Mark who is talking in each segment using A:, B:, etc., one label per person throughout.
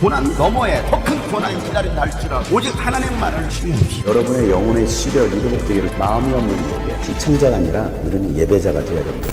A: 고난 너머에 더 큰 고난이 기다린다 할지라도 오직 하나님만을 신뢰하십시오.
B: 여러분의 영혼의 시력이 회복되기를 마음이 없는 이에게 시청자가 아니라 우리는 예배자가 되어야 됩니다.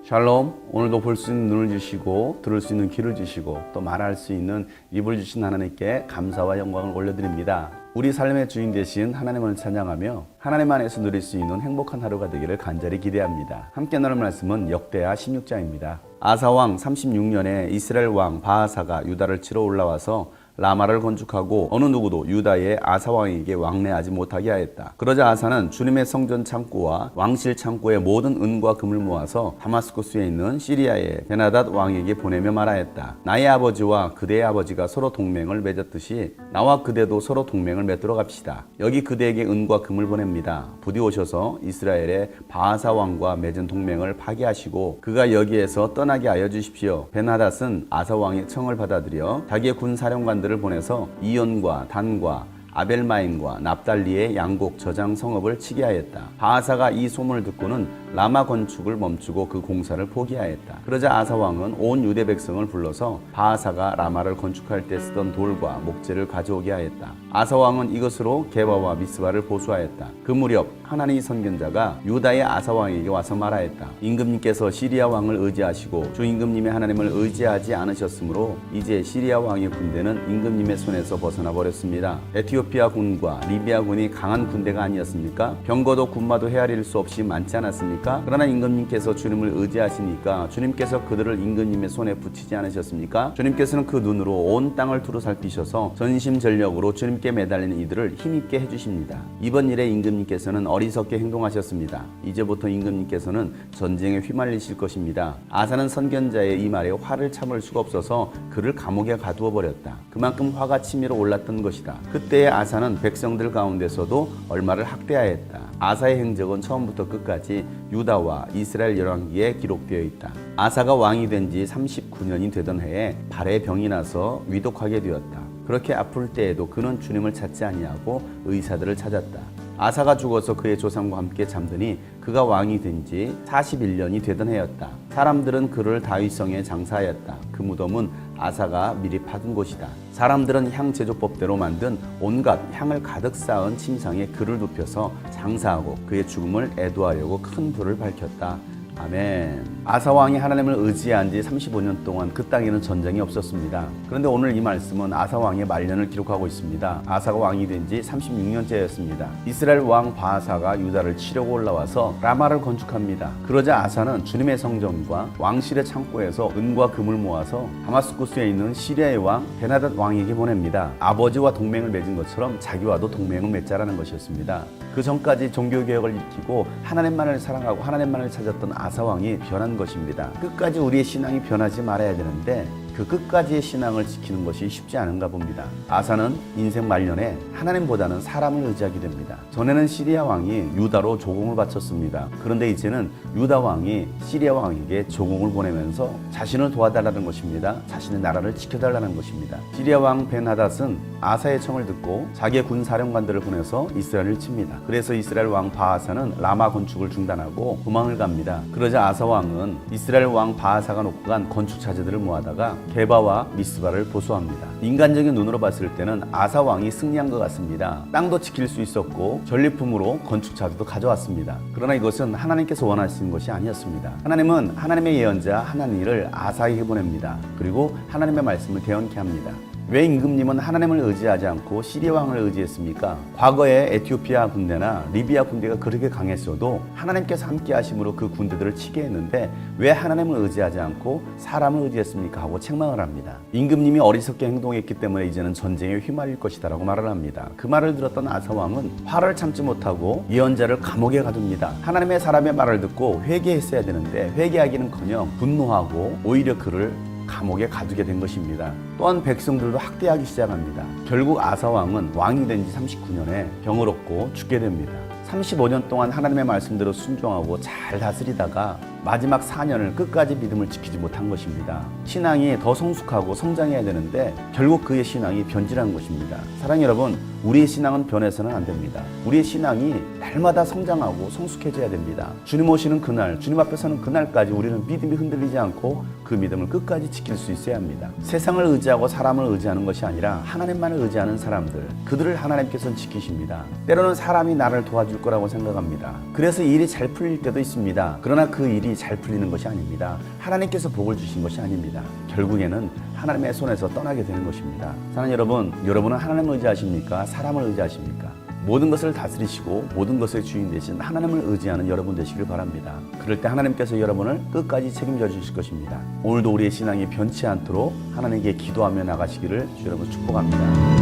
C: 샬롬, 오늘도 볼 수 있는 눈을 주시고 들을 수 있는 귀를 주시고 또 말할 수 있는 입을 주신 하나님께 감사와 영광을 올려드립니다. 우리 삶의 주인 되신 하나님을 찬양하며 하나님 안에서 누릴 수 있는 행복한 하루가 되기를 간절히 기대합니다. 함께 나눌 말씀은 역대하 16장입니다. 아사왕 36년에 이스라엘 왕 바하사가 유다를 치러 올라와서 라마를 건축하고 어느 누구도 유다의 아사왕에게 왕래하지 못하게 하였다. 그러자 아사는 주님의 성전 창고와 왕실 창고의 모든 은과 금을 모아서 다마스쿠스에 있는 시리아의 베나닷 왕에게 보내며 말하였다. 나의 아버지와 그대의 아버지가 서로 동맹을 맺었듯이 나와 그대도 서로 동맹을 맺도록 합시다. 여기 그대에게 은과 금을 보냅니다. 부디 오셔서 이스라엘의 바하사 왕과 맺은 동맹을 파기하시고 그가 여기에서 떠나게 하여 주십시오. 베나닷은 아사 왕의 청을 받아들여 자기의 군 사령관들 을 보내서 이온과 단과 아벨마임과 납달리의 양곡 저장 성읍을 치게 하였다. 바하사가 이 소문을 듣고는 라마 건축을 멈추고 그 공사를 포기하였다. 그러자 아사 왕은 온 유대 백성을 불러서 바하사가 라마를 건축할 때 쓰던 돌과 목재를 가져오게 하였다. 아사 왕은 이것으로 게바와 미스바를 보수하였다. 그 무렵 하나니 선견자가 유다의 아사 왕에게 와서 말하였다. 임금님께서 시리아 왕을 의지하시고 주 임금님의 하나님을 의지하지 않으셨으므로 이제 시리아 왕의 군대는 임금님의 손에서 벗어나 버렸습니다. 에티오피아 군과 리비아 군이 강한 군대가 아니었습니까? 병거도 군마도 헤아릴 수 없이 많지 않았습니까? 그러나 임금님께서 주님을 의지하시니까 주님께서 그들을 임금님의 손에 붙이지 않으셨습니까? 주님께서는 그 눈으로 온 땅을 두루 살피셔서 전심전력으로 주님께 매달리는 이들을 힘있게 해주십니다. 이번 일에 임금님께서는 어리석게 행동하셨습니다. 이제부터 임금님께서는 전쟁에 휘말리실 것입니다. 아사는 선견자의 이 말에 화를 참을 수가 없어서 그를 감옥에 가두어 버렸다. 그만큼 화가 치밀어 올랐던 것이다. 그때의 아사는 백성들 가운데서도 얼마를 학대하였다. 아사의 행적은 처음부터 끝까지 유다와 이스라엘 열왕기에 기록되어 있다. 아사가 왕이 된 지 39년이 되던 해에 발에 병이 나서 위독하게 되었다. 그렇게 아플 때에도 그는 주님을 찾지 아니하고 의사들을 찾았다. 아사가 죽어서 그의 조상과 함께 잠드니 그가 왕이 된 지 41년이 되던 해였다. 사람들은 그를 다윗성에 장사하였다. 그 무덤은 아사가 미리 파둔 곳이다. 사람들은 향 제조법대로 만든 온갖 향을 가득 쌓은 침상에 그를 눕혀서 장사하고 그의 죽음을 애도하려고 큰 불을 밝혔다. 아멘. 아사 왕이 하나님을 의지한 지 35년 동안 그 땅에는 전쟁이 없었습니다. 그런데 오늘 이 말씀은 아사 왕의 말년을 기록하고 있습니다. 아사가 왕이 된 지 36년째였습니다. 이스라엘 왕 바하사가 유다를 치려고 올라와서 라마를 건축합니다. 그러자 아사는 주님의 성전과 왕실의 창고에서 은과 금을 모아서 다마스쿠스에 있는 시리아의 왕 베나닷 왕에게 보냅니다. 아버지와 동맹을 맺은 것처럼 자기와도 동맹을 맺자라는 것이었습니다. 그 전까지 종교개혁을 일으키고 하나님만을 사랑하고 하나님만을 찾았던 아사 왕이 변한 것입니다. 끝까지 우리의 신앙이 변하지 말아야 되는데 그 끝까지의 신앙을 지키는 것이 쉽지 않은가 봅니다. 아사는 인생 말년에 하나님보다는 사람을 의지하게 됩니다. 전에는 시리아 왕이 유다로 조공을 바쳤습니다. 그런데 이제는 유다 왕이 시리아 왕에게 조공을 보내면서 자신을 도와달라는 것입니다. 자신의 나라를 지켜달라는 것입니다. 시리아 왕 벤하닷은 아사의 청을 듣고 자기의 군 사령관들을 보내서 이스라엘을 칩니다. 그래서 이스라엘 왕 바하사는 라마 건축을 중단하고 도망을 갑니다. 그러자 아사 왕은 이스라엘 왕 바하사가 놓고 간 건축 자재들을 모아다가 게바와 미스바를 보수합니다. 인간적인 눈으로 봤을 때는 아사 왕이 승리한 것 같습니다. 땅도 지킬 수 있었고 전리품으로 건축 자재도 가져왔습니다. 그러나 이것은 하나님께서 원하시는 것이 아니었습니다. 하나님은 하나님의 예언자 하나니를 아사에게 보냅니다. 그리고 하나님의 말씀을 대언케 합니다. 왜 임금님은 하나님을 의지하지 않고 시리아 왕을 의지했습니까? 과거에 에티오피아 군대나 리비아 군대가 그렇게 강했어도 하나님께서 함께 하심으로 그 군대들을 치게 했는데 왜 하나님을 의지하지 않고 사람을 의지했습니까? 하고 책망을 합니다. 임금님이 어리석게 행동했기 때문에 이제는 전쟁에 휘말릴 것이다 라고 말을 합니다. 그 말을 들었던 아사 왕은 화를 참지 못하고 예언자를 감옥에 가둡니다. 하나님의 사람의 말을 듣고 회개했어야 되는데 회개하기는커녕 분노하고 오히려 그를 감옥에 가두게 된 것입니다. 또한 백성들도 학대하기 시작합니다. 결국 아사 왕은 왕이 된 지 39년에 병을 얻고 죽게 됩니다. 35년 동안 하나님의 말씀대로 순종하고 잘 다스리다가 마지막 4년을 끝까지 믿음을 지키지 못한 것입니다. 신앙이 더 성숙하고 성장해야 되는데 결국 그의 신앙이 변질한 것입니다. 사랑하는 여러분, 우리의 신앙은 변해서는 안 됩니다. 우리의 신앙이 날마다 성장하고 성숙해져야 됩니다. 주님 오시는 그날, 주님 앞에 서는 그날까지 우리는 믿음이 흔들리지 않고 그 믿음을 끝까지 지킬 수 있어야 합니다. 세상을 의지하고 사람을 의지하는 것이 아니라 하나님만을 의지하는 사람들, 그들을 하나님께서는 지키십니다. 때로는 사람이 나를 도와줄 거라고 생각합니다. 그래서 일이 잘 풀릴 때도 있습니다. 그러나 그 일이 잘 풀리는 것이 아닙니다. 하나님께서 복을 주신 것이 아닙니다. 결국에는 하나님의 손에서 떠나게 되는 것입니다. 사랑하는 여러분, 여러분은 하나님을 의지하십니까? 사람을 의지하십니까? 모든 것을 다스리시고 모든 것의 주인 되신 하나님을 의지하는 여러분 되시길 바랍니다. 그럴 때 하나님께서 여러분을 끝까지 책임져 주실 것입니다. 오늘도 우리의 신앙이 변치 않도록 하나님께 기도하며 나가시기를 주 여러분 축복합니다.